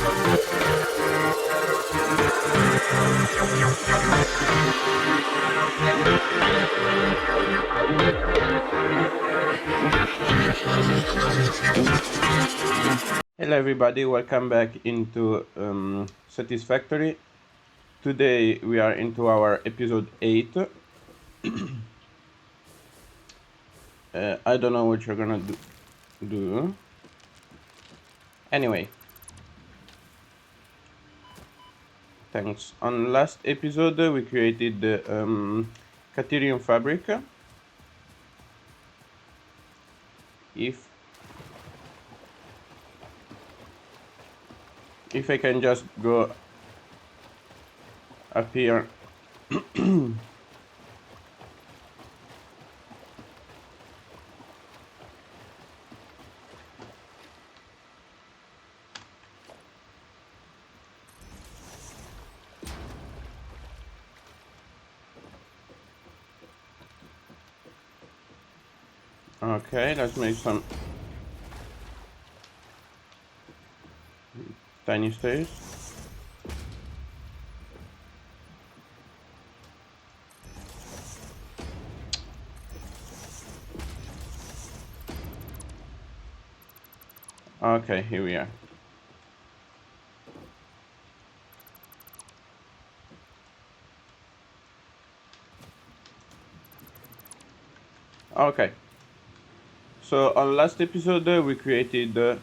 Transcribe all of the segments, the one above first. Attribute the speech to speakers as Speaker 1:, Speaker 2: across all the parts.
Speaker 1: Hello everybody, welcome back into Satisfactory. Today we are into our episode 8. I don't know what you're gonna do. Anyway, thanks. On last episode we created the Caterium fabric. If I can just go up here. Okay, let's make some tiny stairs. Okay, here we are. Okay. So on last episode we created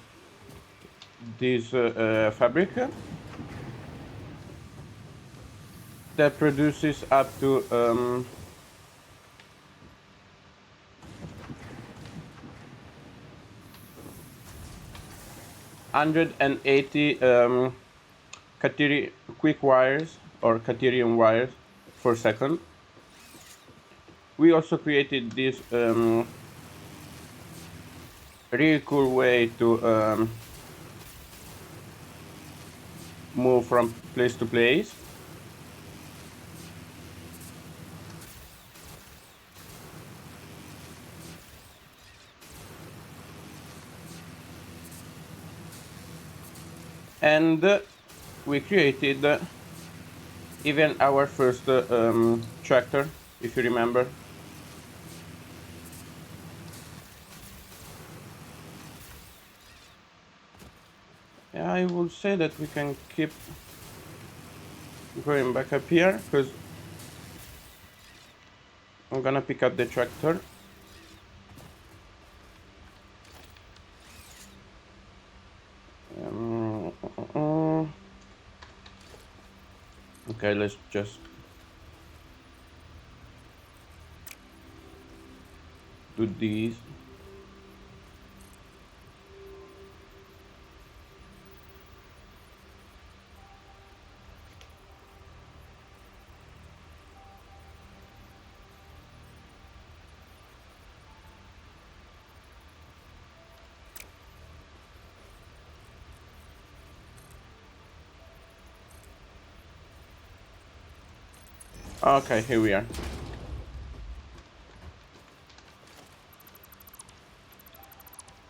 Speaker 1: this fabric that produces up to 180 quick wires or Caterium wires per second. We also created this really cool way to move from place to place. And we created even our first tractor, if you remember. Yeah, I would say that we can keep going back up here because I'm gonna pick up the tractor. Okay, let's just do these. Okay, here we are.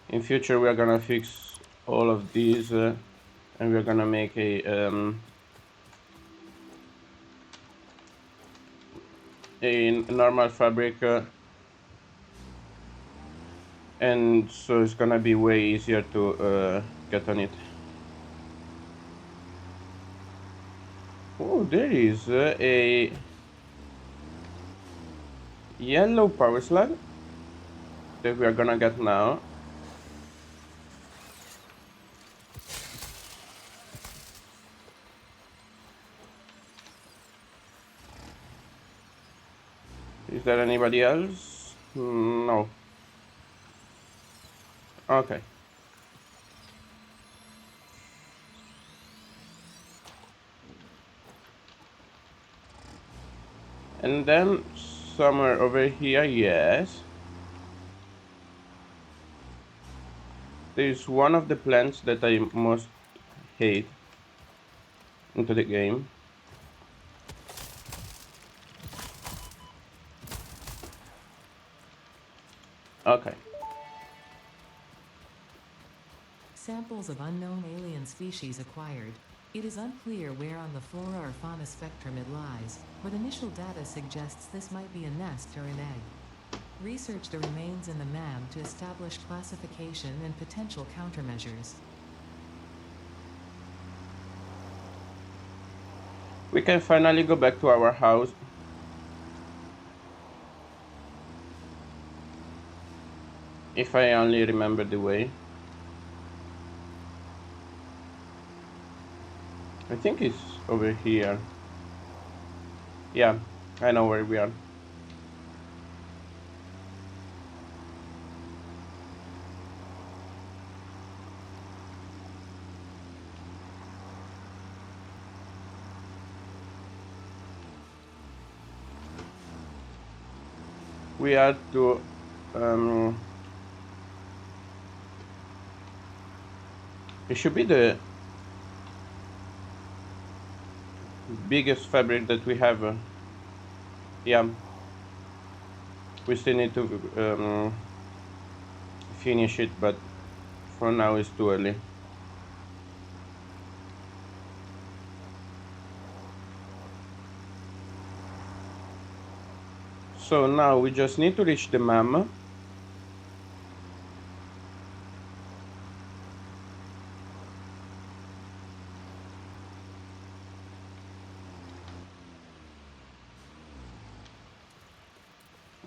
Speaker 1: In future we are gonna fix all of these and we're gonna make a normal fabric and so it's gonna be way easier to get on it. Oh, there is a yellow power slug that we are gonna get now. Is there anybody else? No. Okay. And then somewhere over here, yes, there's one of the plants that I most hate into the game. Okay.
Speaker 2: samples of unknown alien species acquired. It is unclear where on the flora or fauna spectrum it lies, but initial data suggests this might be a nest or an egg. Research the remains in the MAM to establish classification and potential countermeasures.
Speaker 1: We can finally go back to our house. If I only remember the way. I think it's over here. Yeah, I know where we are. We are to it should be the biggest fabric that we have. Yeah, we still need to finish it, but for now it's too early. So now we just need to reach the MAM.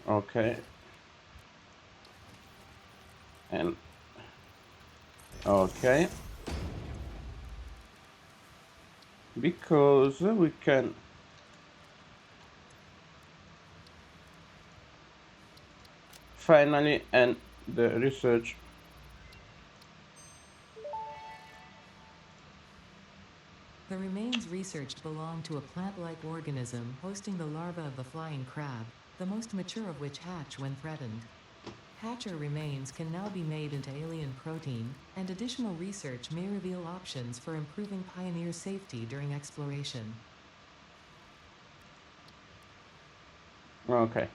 Speaker 1: Okay. And okay. Because we can finally end the research.
Speaker 2: The remains researched belong to a plant-like organism hosting the larva of the flying crab, the most mature of which hatch when threatened. Hatcher remains can now be made into alien protein, and additional research may reveal options for improving pioneer safety during exploration.
Speaker 1: Okay.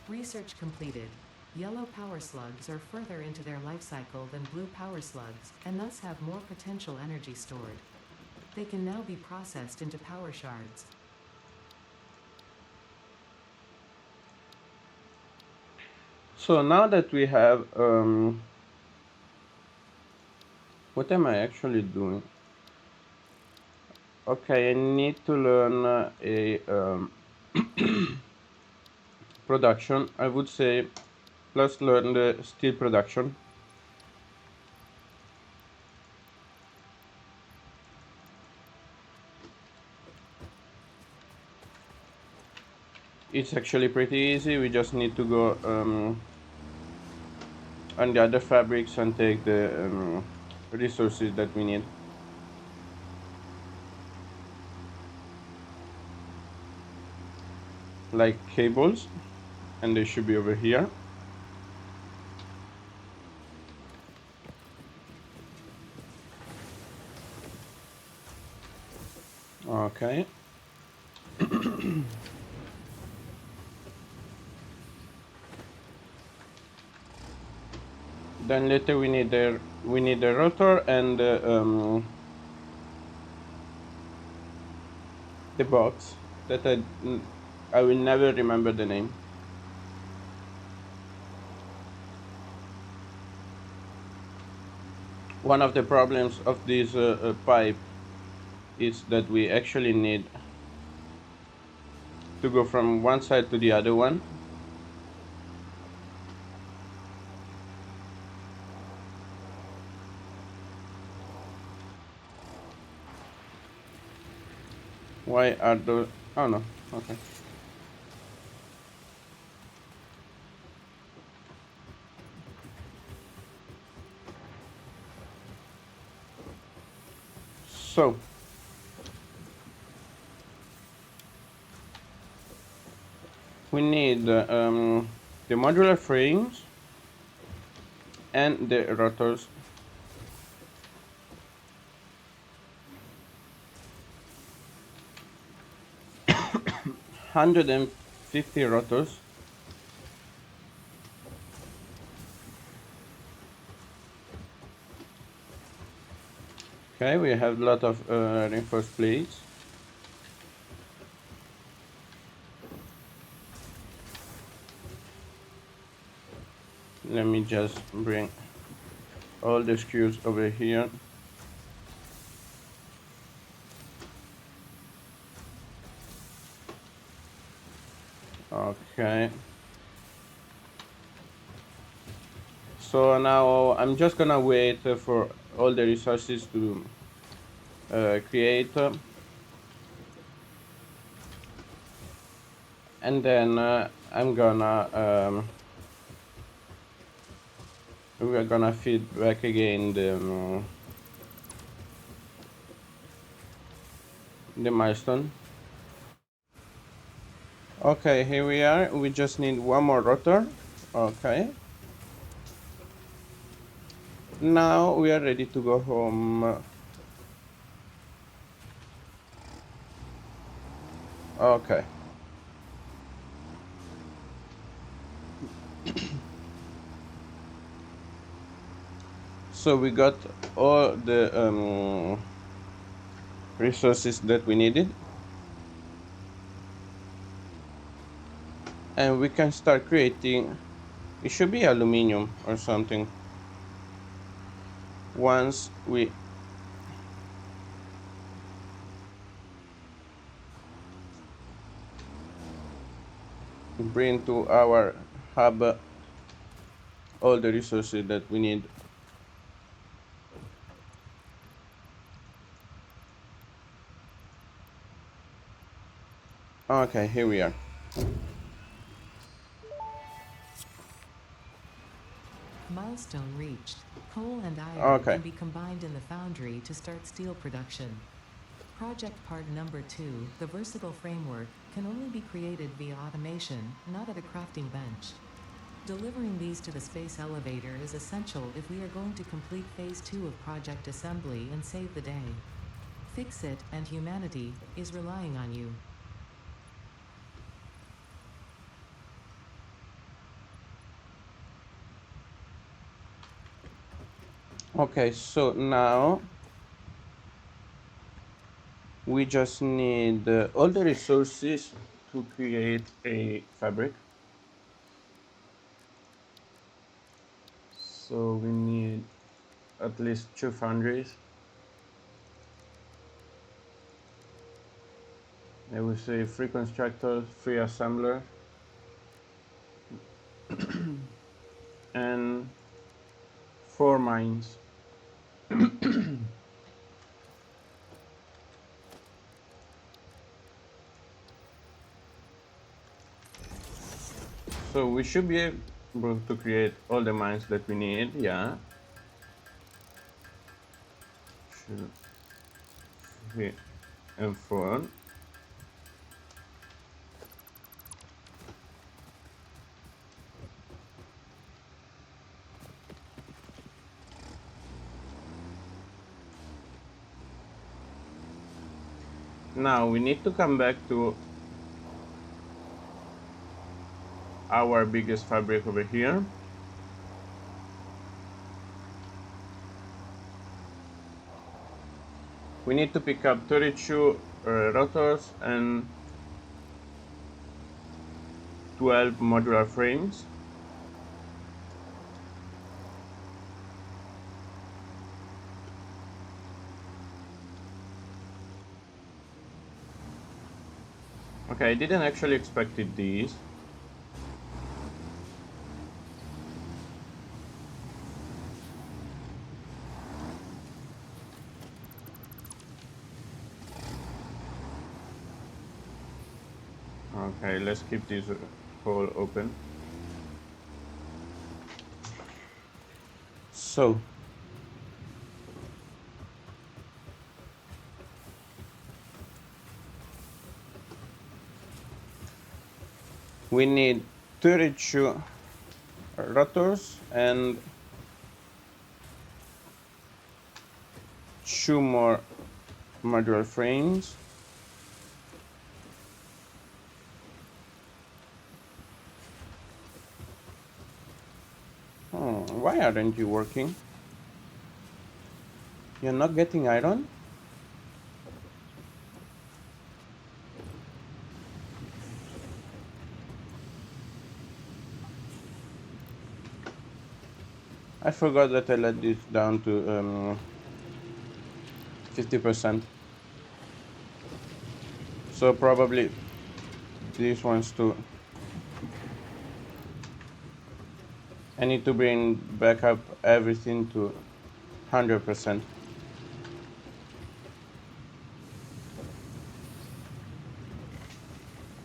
Speaker 2: Research completed. Yellow power slugs are further into their life cycle than blue power slugs, and thus have more potential energy stored. They can now be processed into power shards.
Speaker 1: So now that we have what am I actually doing? Okay, I need to learn a production. I would say let's learn the steel production. It's actually pretty easy. We just need to go on the other fabrics and take the resources that we need. Like cables, and they should be over here. Okay. Then later we need the rotor and the box that I will never remember the name. One of the problems of this pipe is that we actually need to go from one side to the other one. Why are those? Oh no, okay. So we need the modular frames and the rotors. 150 rotors. Okay, we have a lot of reinforced plates. Let me just bring all the screws over here. Okay. So now I'm just gonna wait for all the resources to create, and then I'm gonna we're gonna feed back again the milestone. Okay, here we are. We just need one more rotor. Okay. Now we are ready to go home. Okay. So we got all the resources that we needed, and we can start creating. It should be aluminum or something. Once we bring to our hub all the resources that we need. Okay, here we are.
Speaker 2: Milestone reached. Coal and iron
Speaker 1: Okay.
Speaker 2: can be combined in the foundry to start steel production. Project part number 2, the versatile framework, can only be created via automation, not at a crafting bench. Delivering these to the space elevator is essential if we are going to complete phase 2 of project assembly and save the day. Fix It and humanity is relying on you.
Speaker 1: Okay, so now we just need all the resources to create a fabric. So we need at least 2 foundries. I would say 3 constructors, 3 assemblers, and 4 mines. So we should be able to create all the mines that we need, yeah. 2, 3, and 4. Now we need to come back to our biggest fabric over here. We need to pick up 32 rotors and 12 modular frames. Okay, I didn't actually expect these. Okay, let's keep this hole open. So we need 32 rotors and 2 more modular frames. Why aren't you working? You're not getting iron? I forgot that I let this down to 50%. So probably these ones too. I need to bring back up everything to 100%.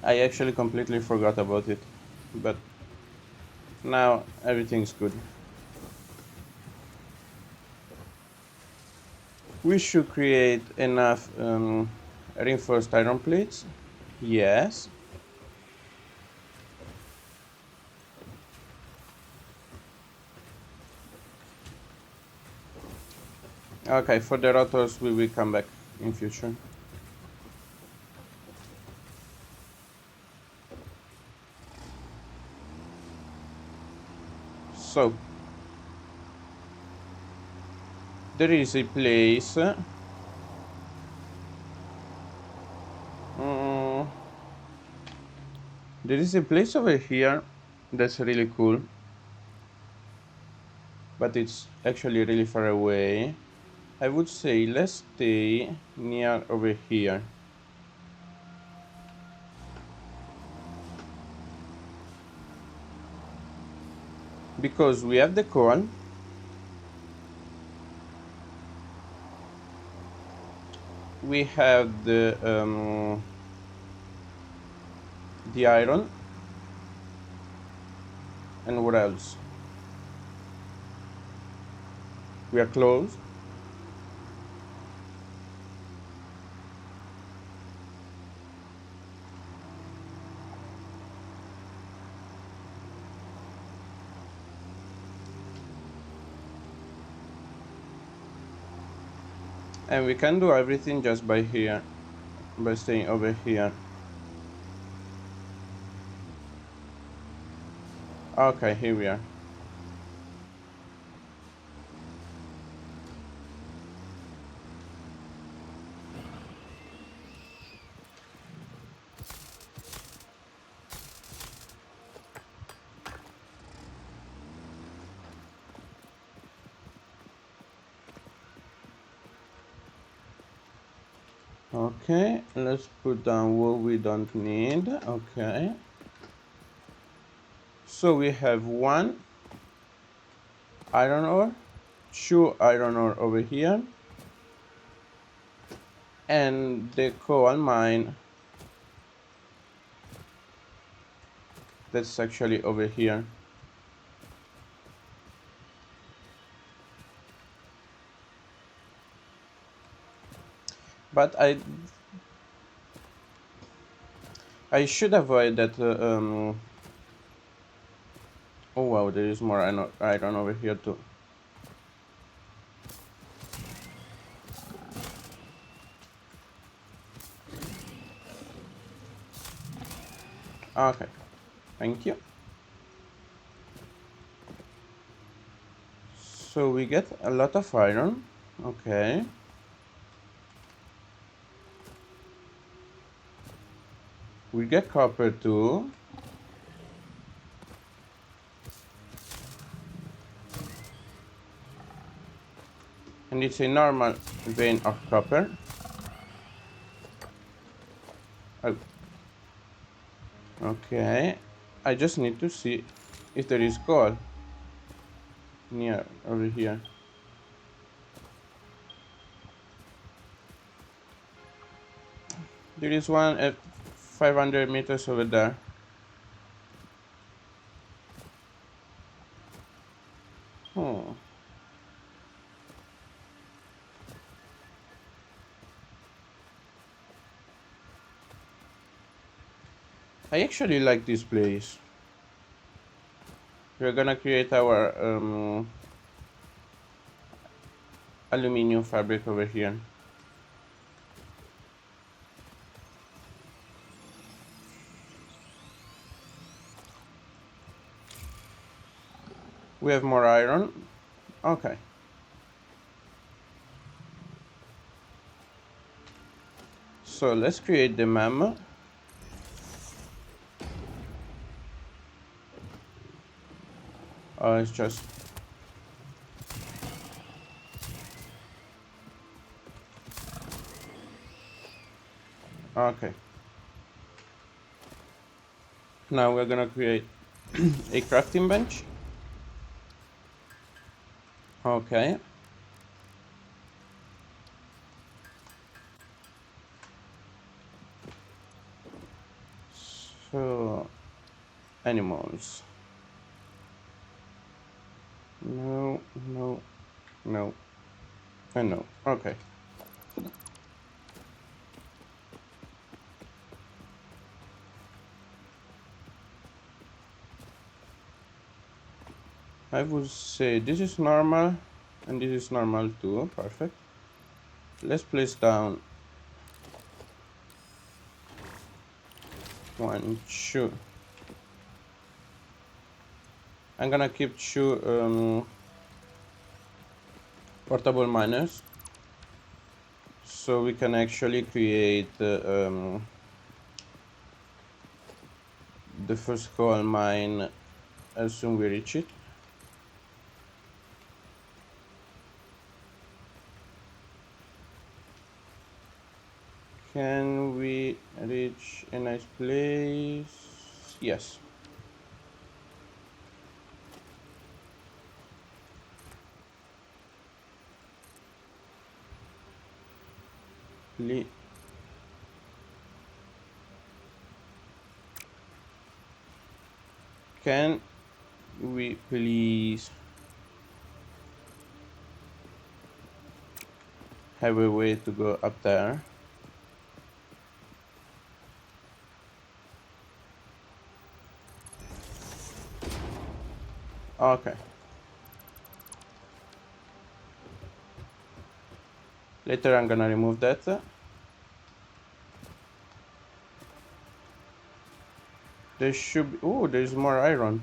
Speaker 1: I actually completely forgot about it, but now everything's good. We should create enough reinforced iron plates. Yes. Okay, for the rotors we will come back in future. So there is a place. mm, there is a place over here that's really cool, but it's actually really far away. I would say let's stay near over here because we have the coal, we have the iron, and what else? We are close. And we can do everything just by here, by staying over here. Okay, here we are. Okay, let's put down what we don't need. Okay. So we have one iron ore, two iron ore over here, and the coal mine that's actually over here. But I should avoid that. Oh wow, there is more iron over here too. Okay, thank you. So we get a lot of iron. Okay. We get copper too. And it's a normal vein of copper. Oh, okay. I just need to see if there is coal near over here. There is one at 500 meters over there. Hmm. I actually like this place. We're gonna create our aluminium fabric over here. We have more iron. Okay. So let's create the mem. It's just... Okay. Now we're gonna create a crafting bench. Okay. So, animals. No, no, no, and no. Okay. I would say this is normal, and this is normal too. Perfect. Let's place down 1, 2. I'm gonna keep 2 portable miners, so we can actually create the first coal mine as soon we reach it. Can we reach a nice place? Yes. Can we please have a way to go up there? Okay. Later I'm gonna remove that. There should be... Oh, there's more iron.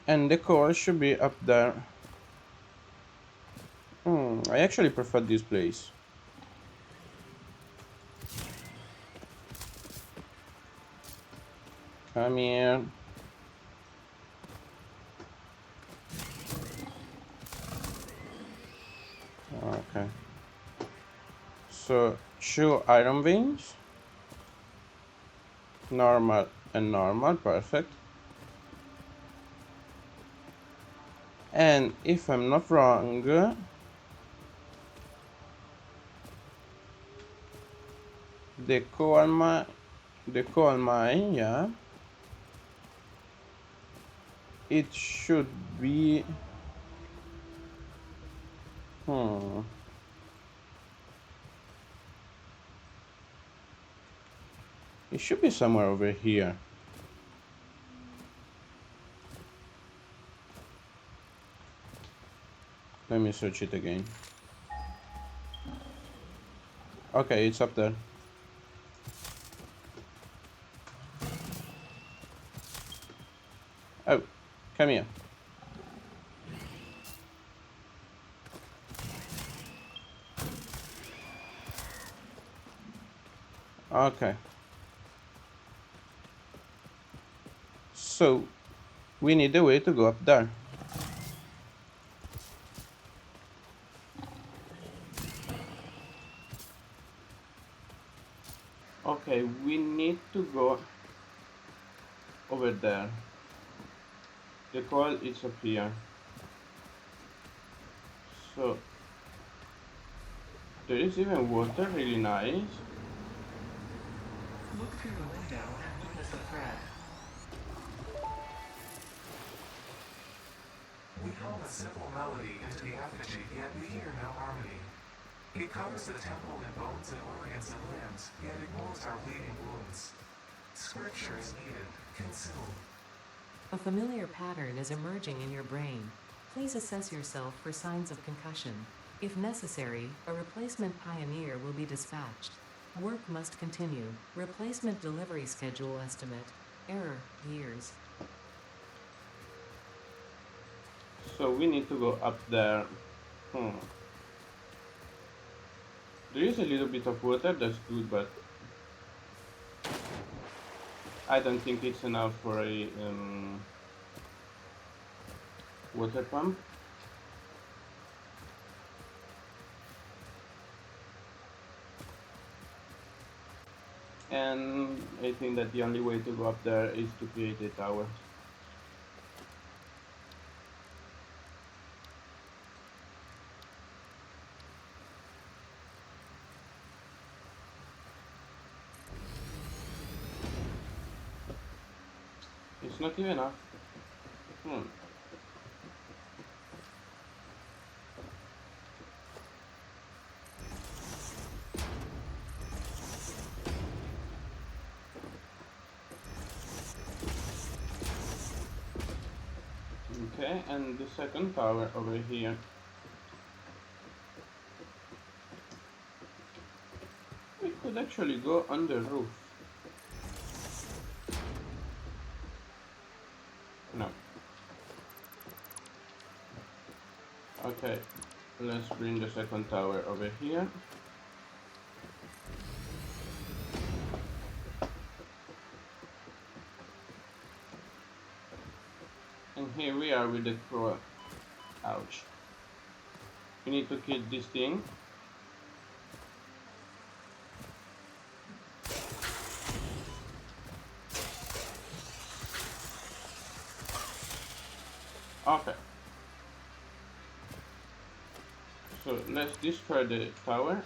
Speaker 1: And the coal should be up there. I actually prefer this place. Come here. Okay. So, 2 iron veins. Normal and normal. Perfect. And if I'm not wrong, the coal mine, yeah, it should be... It should be somewhere over here. Let me search it again. Okay, it's up there. Oh, come here. Okay. So, we need a way to go up there. Okay, we need to go over there. The coal is up here. So, there is even water, really nice.
Speaker 2: Look through the window and witness the thread.
Speaker 3: We hum a simple melody into the effigy, yet we hear no harmony. It covers the temple in bones and organs and limbs, yet ignores our bleeding wounds. Scripture is needed. Consume.
Speaker 2: A familiar pattern is emerging in your brain. Please assess yourself for signs of concussion. If necessary, a replacement pioneer will be dispatched. Work must continue. Replacement delivery schedule estimate. Error, years.
Speaker 1: So we need to go up there. There is a little bit of water, that's good, but I don't think it's enough for a water pump. And I think that the only way to go up there is to create a tower. It's not even enough. Okay, and the second tower over here. We could actually go on the roof. No. Okay, let's bring the second tower over here. And here we are with the crow. Ouch. We need to kill this thing. Okay. So let's destroy the tower.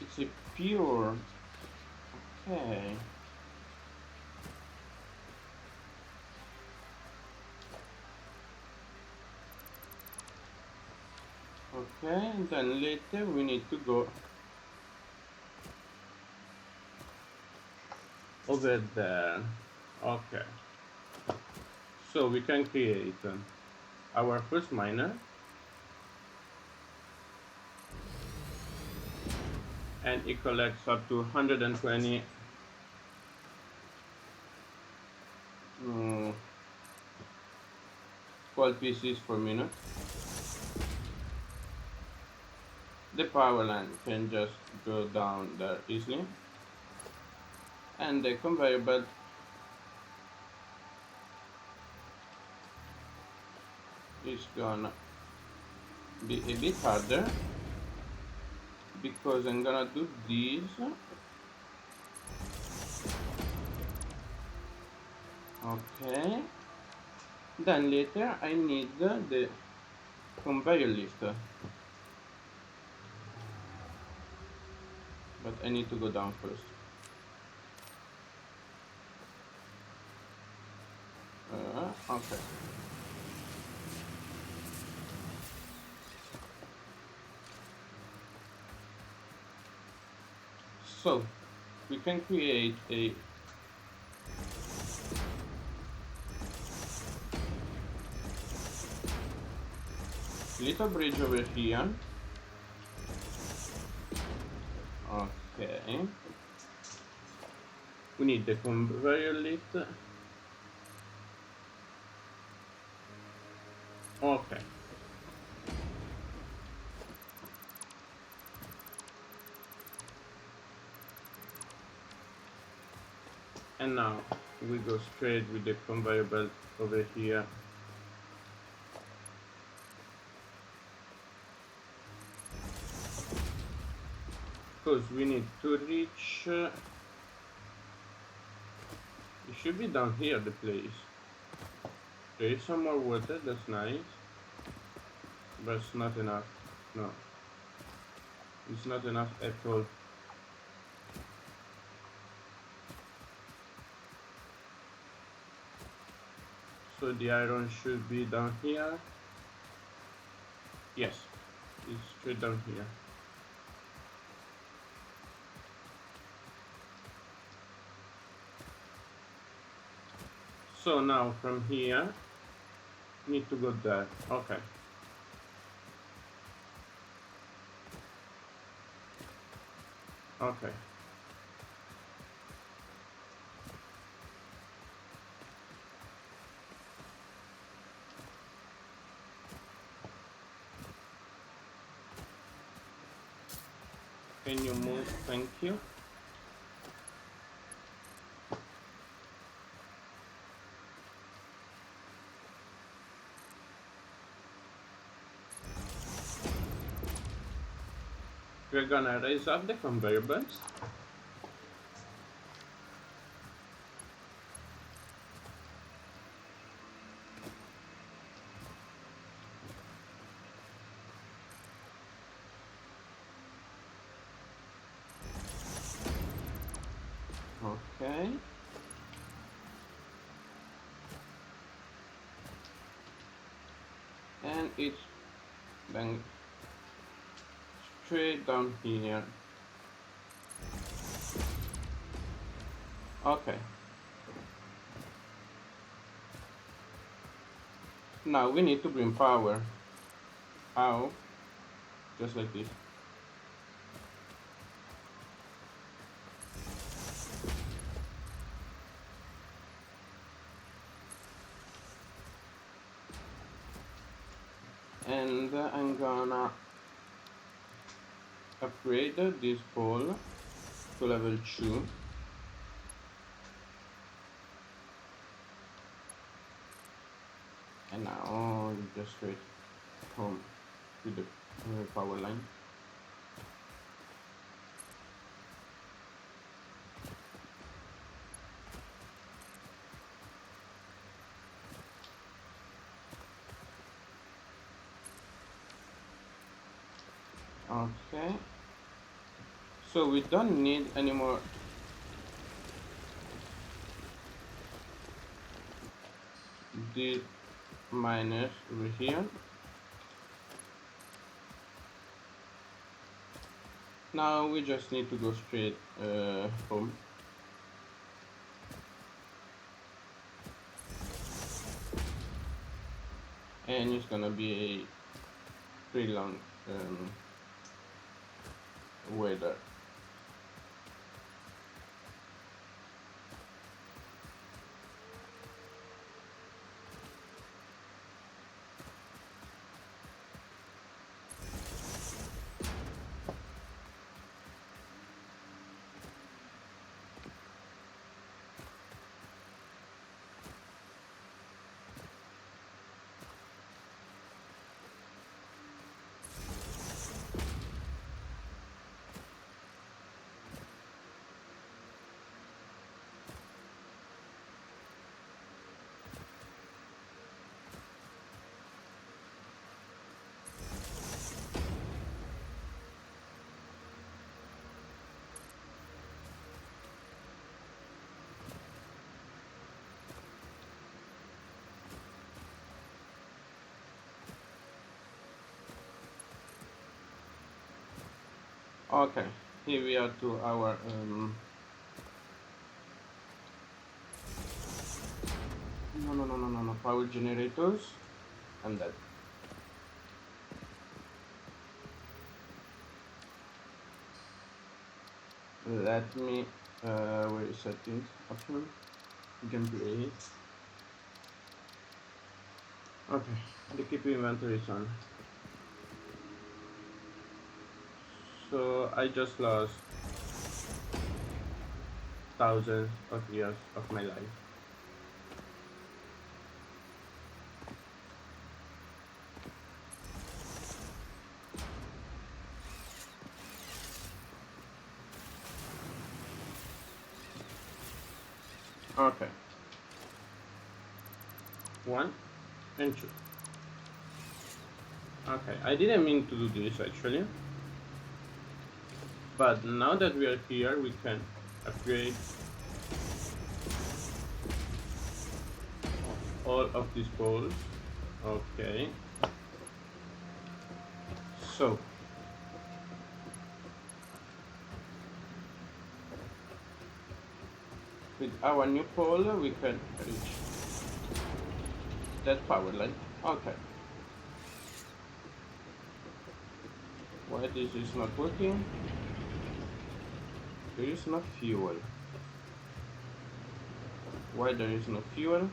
Speaker 1: It's a pure. Okay. Okay, and then later we need to go over there. Okay. So we can create our first miner. And it collects up to 120 12 pieces per minute. The power line can just go down there easily. And the conveyor belt is gonna be a bit harder because I'm gonna do this. Okay. Then later I need the conveyor lift. But I need to go down first. Okay. So we can create a little bridge over here. Okay. We need the conveyor lift. Okay. And now we go straight with the conveyor belt over here. Because we need to reach. It should be down here, the place. There is some more water, that's nice. But it's not enough. No. It's not enough at all. So the iron should be down here. Yes, it's straight down here. So now from here, need to go there. Okay. Okay. Can you move? Thank you. We're gonna raise up the conveyor belts. Okay. And it's then straight down here. Okay. Now we need to bring power out, just like this. And I'm gonna upgrade this pole to level 2. And now just straight home to the power line. Okay. So we don't need any more D minus over here. Now we just need to go straight home. And it's gonna be a pretty long weather. Okay, here we are to our no, power generators and that. Let me where is settings option? Gameplay. Okay, the keep inventory is on. So I just lost thousands of years of my life. Okay. 1 and 2. Okay, I didn't mean to do this actually. But now that we are here, we can upgrade all of these poles. Okay. So with our new pole, we can reach that power line. Okay. Why this is not working? There is no fuel. Why there is no fuel?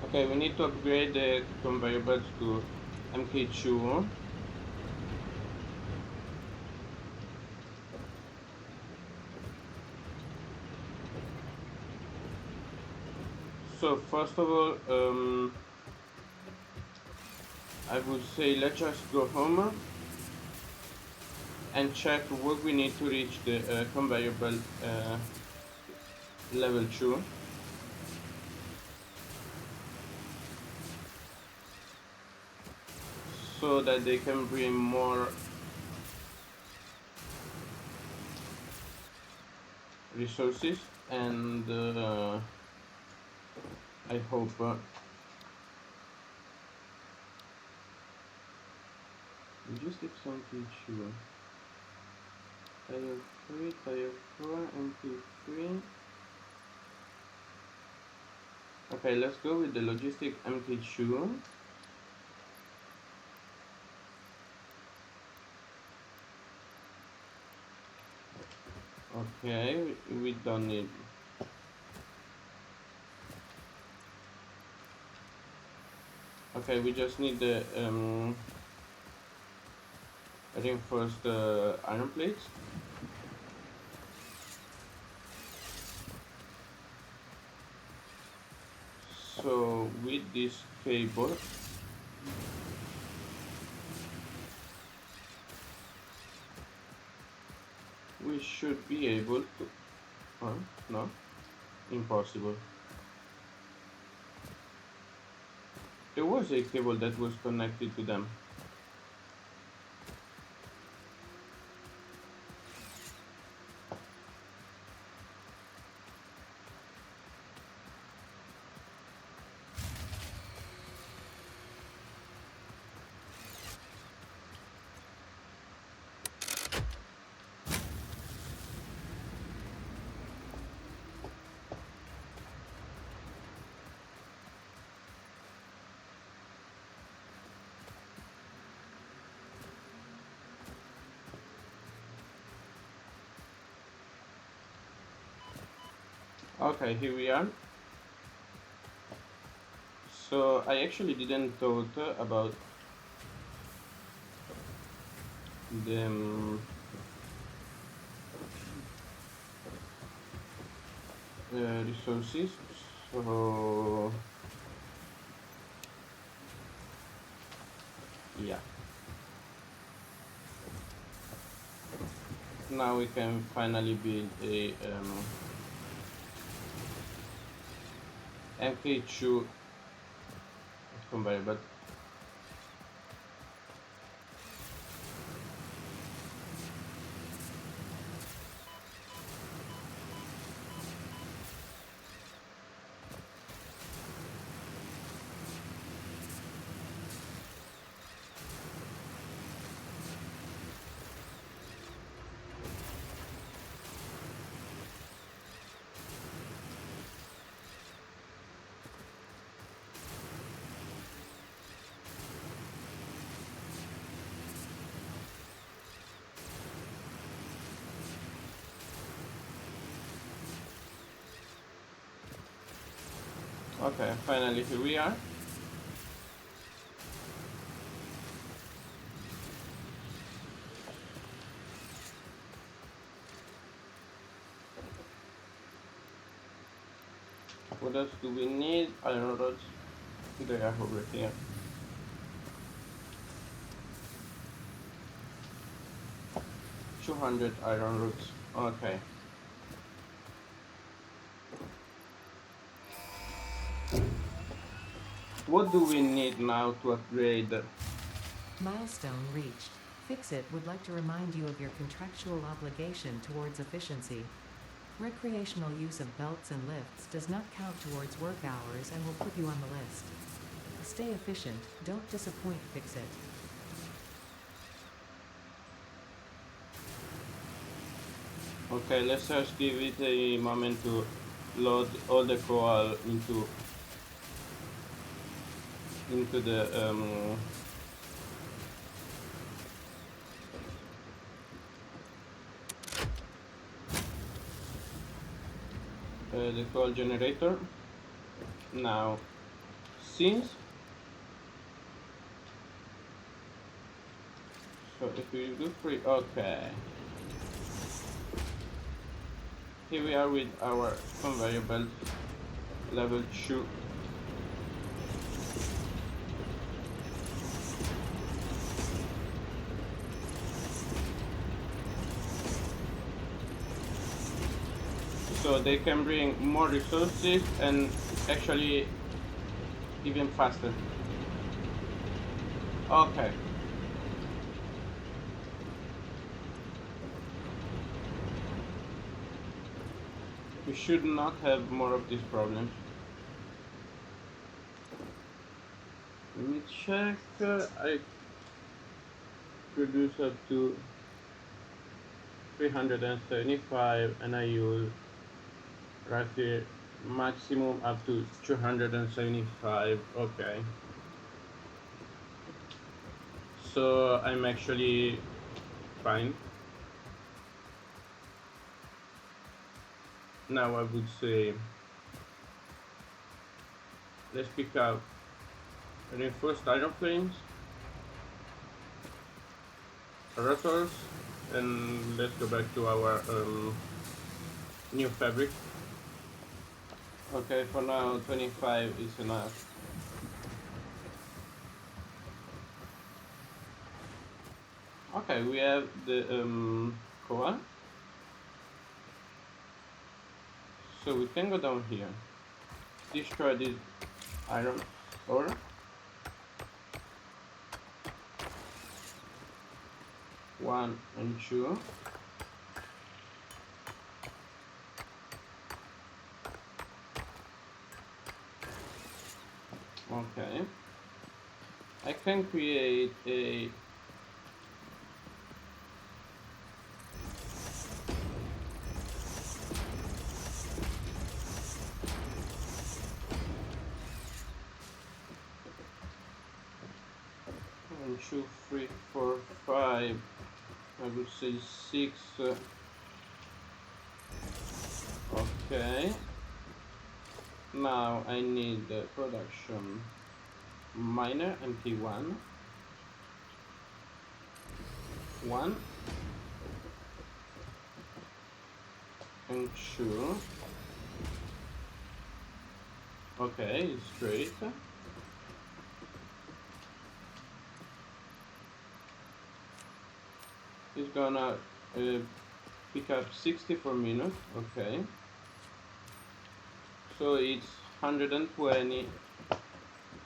Speaker 1: Okay, we need to upgrade the conveyor belts to MK2. So first of all, I would say let's just go home and check what we need to reach the conveyor belt level 2. So that they can bring more resources, and I hope logistics MP2, tire 3, tire 4, MP3. Okay, let's go with the logistic MK2. Okay, we don't need. Okay, we just need the reinforced iron plates. So with this cable, we should be able to. No, impossible. There was a cable that was connected to them. Okay, here we are. So I actually didn't thought about the resources. So yeah, now we can finally build a MK2 conveyor belt. Okay, finally here we are. What else do we need? Iron rods. They are over here. $200 iron rods. Okay. What do we need now to upgrade?
Speaker 2: Milestone reached. Fixit would like to remind you of your contractual obligation towards efficiency. Recreational use of belts and lifts does not count towards work hours and will put you on the list. Stay efficient, don't disappoint Fixit.
Speaker 1: Okay, let's just give it a moment to load all the coal into the coal generator. Now, since so if we do free, okay, here we are with our conveyor belt level 2. So they can bring more resources and actually even faster. Okay. We should not have more of these problems. Let me check. I produce up to 375 and I use right here maximum up to 275. Okay. So I'm actually fine. Now I would say let's pick up reinforced iron frames, rotors, and let's go back to our new fabric. Okay, for now 25 is enough. Okay, we have the coal. So we can go down here, destroy this iron ore. One and two. Okay. I can create a one, two, three, four, five. I would say six. Okay. Now I need the production miner MP1. One and two. Okay, it's great. It's gonna pick up 64 minutes. Okay. So it's 120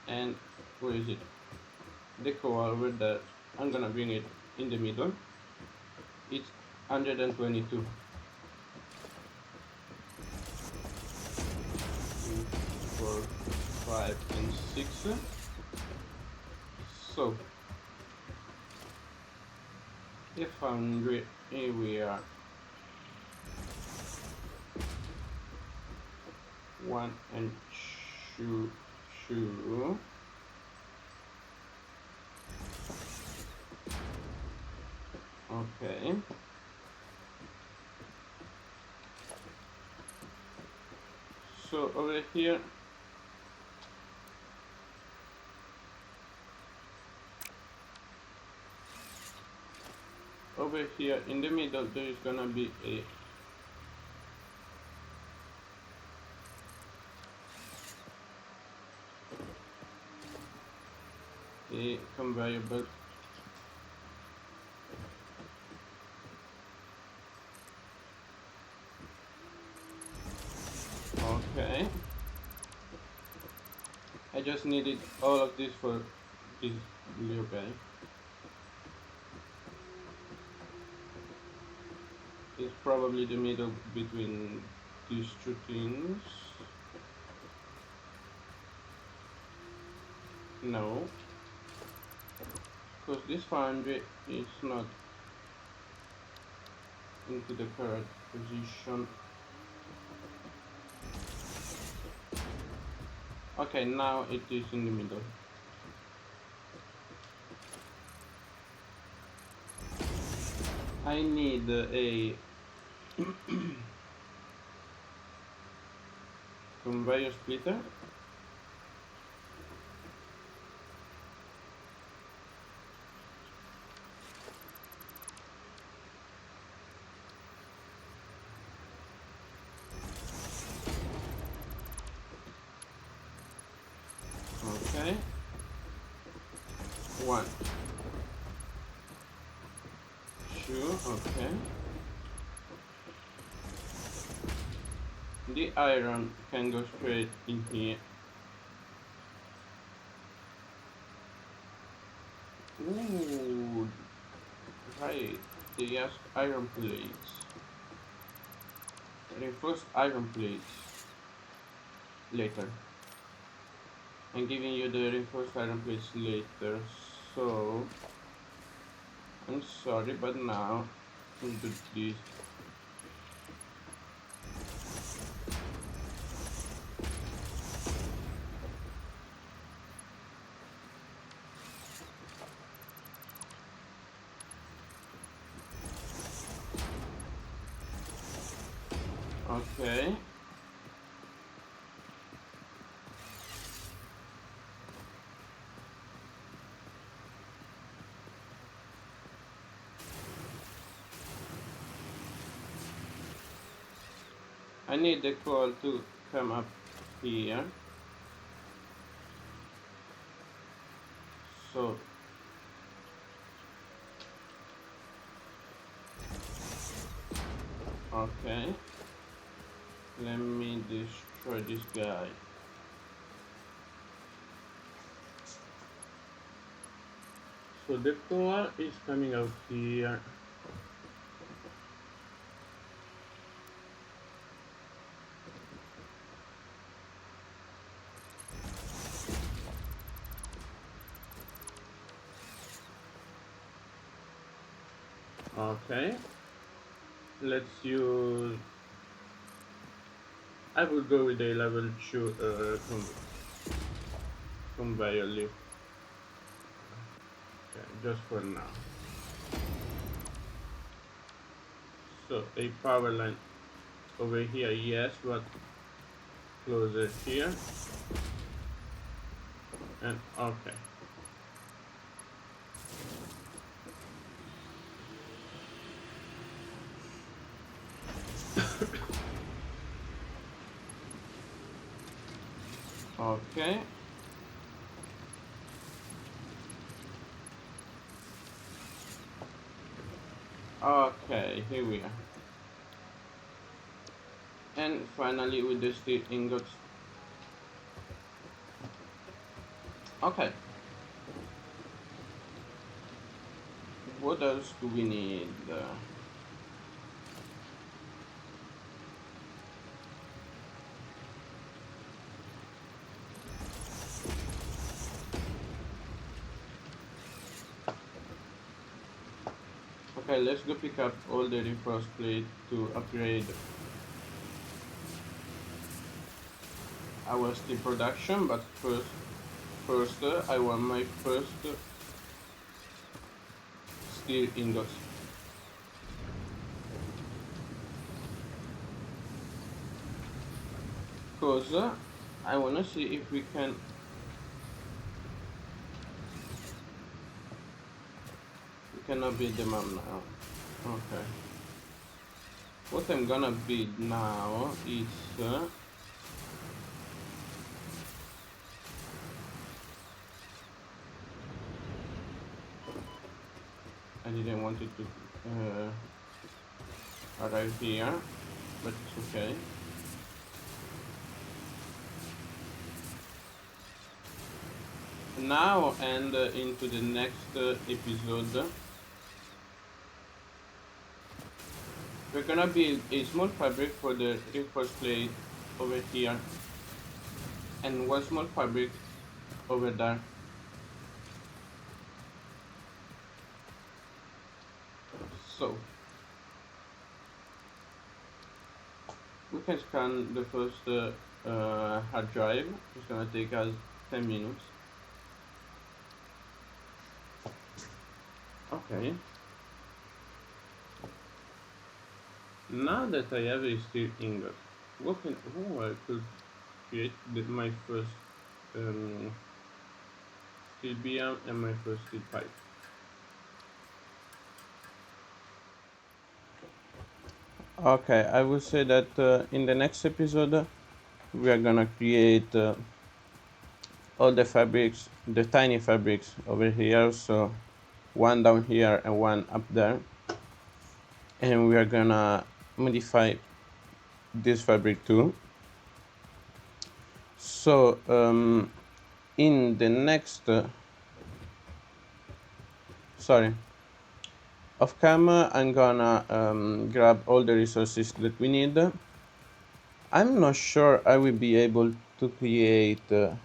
Speaker 1: and where is it? The coal over there. I'm gonna bring it in the middle. It's 122. 2, 4, 5, and 6. So if here we are. 1 and 2, 2. Okay. So over here in the middle there is gonna be a conveyor belt. Okay. I just needed all of this for this blue guy. It's probably the middle between these two things. No. Because this foundry is not into the card. position. Okay, now it is in the middle. I need a conveyor splitter. Okay. One. Two. Okay. The iron can go straight in here. Ooh, right. They ask iron plates. Reinforced iron plates. Later. I'm giving you the reinforced iron plates later. So, I'm sorry, but now we'll do this. Okay. I need the coal to come up here. So, okay. Let me destroy this guy. So the coal is coming out here. Okay. Let's use. I will go with a level 2 conveyor lift. Okay, just for now. So a power line over here, yes, but closer here. And okay. Okay. Okay, here we are. And finally with the steel ingots. Okay. What else do we need? Okay, let's go pick up all the reinforced plate to upgrade our steel production, but first I want my first steel ingots. Because I want to see if we cannot build them up now. Okay. What I'm gonna build now is I didn't want it to arrive here, but it's okay. Now and into the next episode, we're gonna build a small fabric for the reinforced plate over here and one small fabric over there. So can scan the first hard drive. It's gonna take us 10 minutes. Okay. Now that I have a steel ingot, I could create my first um, steel beam and my first steel pipe. Okay, I will say that in the next episode we are gonna create all the fabrics, the tiny fabrics over here, so one down here and one up there, and we are gonna modify this fabric too. So in the next, sorry, off camera, I'm gonna grab all the resources that we need. I'm not sure I will be able to create. Well,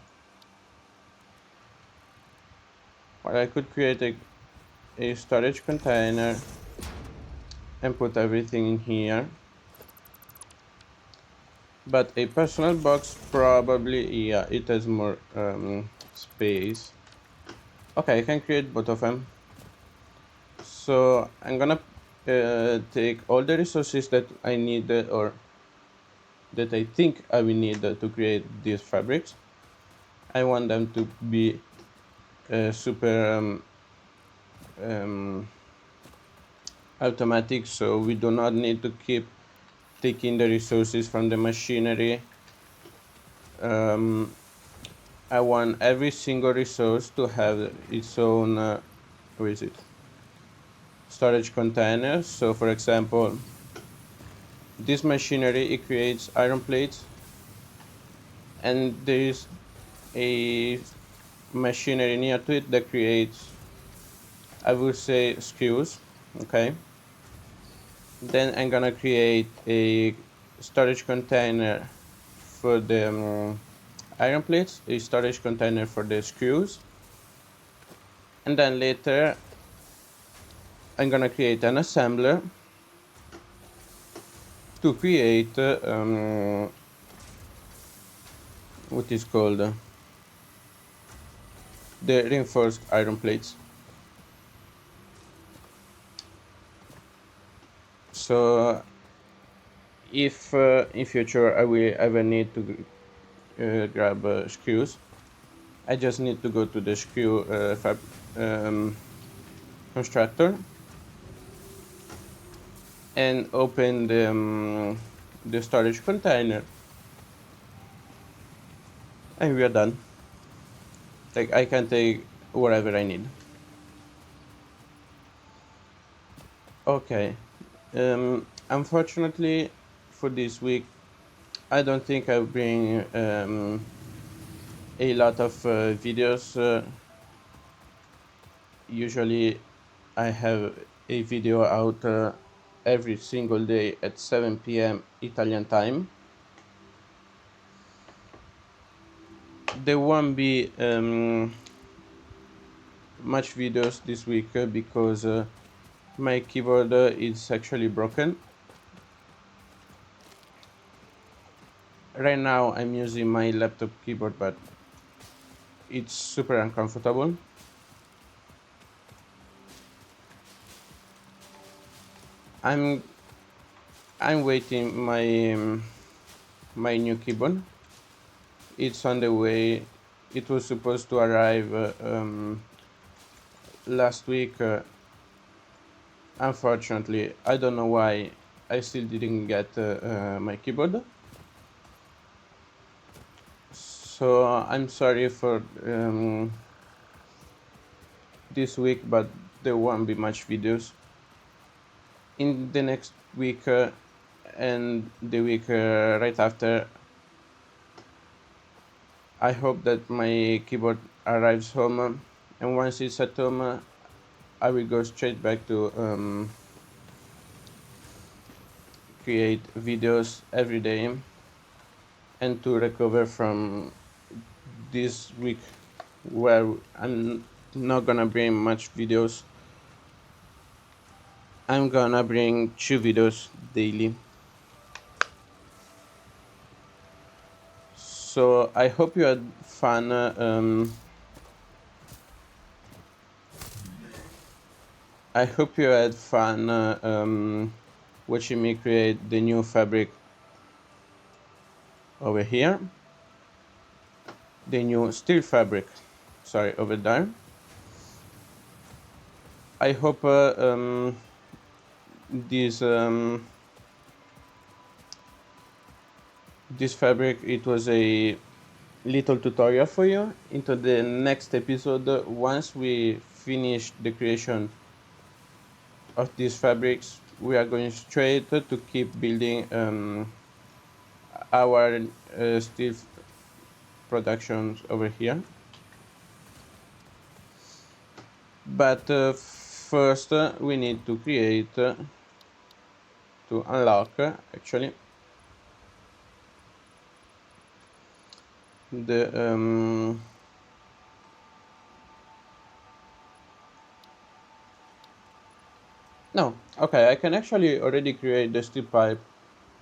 Speaker 1: I could create a storage container and put everything in here. But a personal box probably, yeah, it has more space. Okay, I can create both of them. So I'm gonna take all the resources that I need or that I think I will need to create these fabrics. I want them to be super um, automatic, so we do not need to keep taking the resources from the machinery. I want every single resource to have its own where is it, storage container. So for example, this machinery, it creates iron plates, and there is a machinery near to it that creates, I would say, screws. Okay, then I'm gonna create a storage container for the iron plates, a storage container for the screws, and then later I'm gonna create an assembler to create what is called the reinforced iron plates. So if in future I will ever need to grab screws, I just need to go to the screw constructor and open the storage container, and we are done. Like, I can take whatever I need. Okay. Unfortunately, for this week, I don't think I'll bring a lot of videos. Usually, I have a video out every single day at 7 p.m. Italian time. There won't be much videos this week because my keyboard is actually broken. Right now I'm using my laptop keyboard, but it's super uncomfortable. I'm I'm waiting my new keyboard. It's on the way. It was supposed to arrive last week. Unfortunately, I don't know why I still didn't get my keyboard. So I'm sorry for this week, but there won't be much videos. In the next week and the week right after, I hope that my keyboard arrives home, and once it's at home, I will go straight back to create videos every day and to recover from this week where I'm not gonna bring much videos. I'm gonna bring 2 videos daily. So I hope you had fun. I hope you had fun watching me create the new fabric over here, the new steel fabric. Sorry, over there. I hope this this fabric it was a little tutorial for you. Into the next episode, once we finish the creation of these fabrics, we are going straight to keep building our steel productions over here. But first, we need to create to unlock actually the no, okay, I can actually already create the steel pipe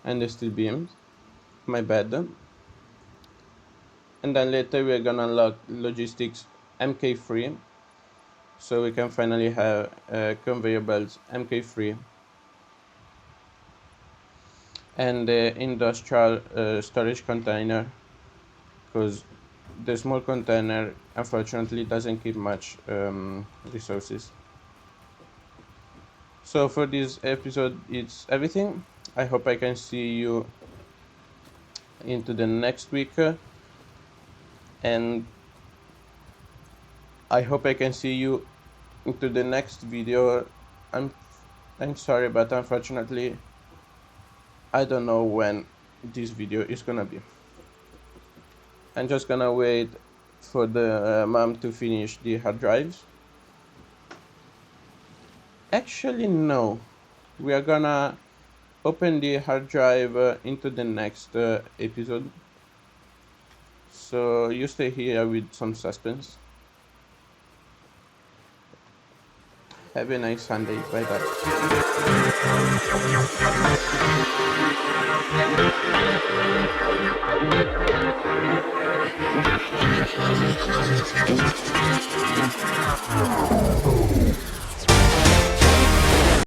Speaker 1: and the steel beams. My bad. And then later we're gonna unlock logistics MK3, so we can finally have conveyor belts MK3 and the industrial storage container, because the small container unfortunately doesn't keep much resources. So for this episode it's everything. I hope I can see you into the next week, and I hope I can see you into the next video. I'm I'm sorry, but unfortunately I don't know when this video is gonna be. I'm just gonna wait for the mom to finish the hard drives. Actually, no. We are gonna open the hard drive into the next episode. So you stay here with some suspense. Have a nice Sunday. Bye bye.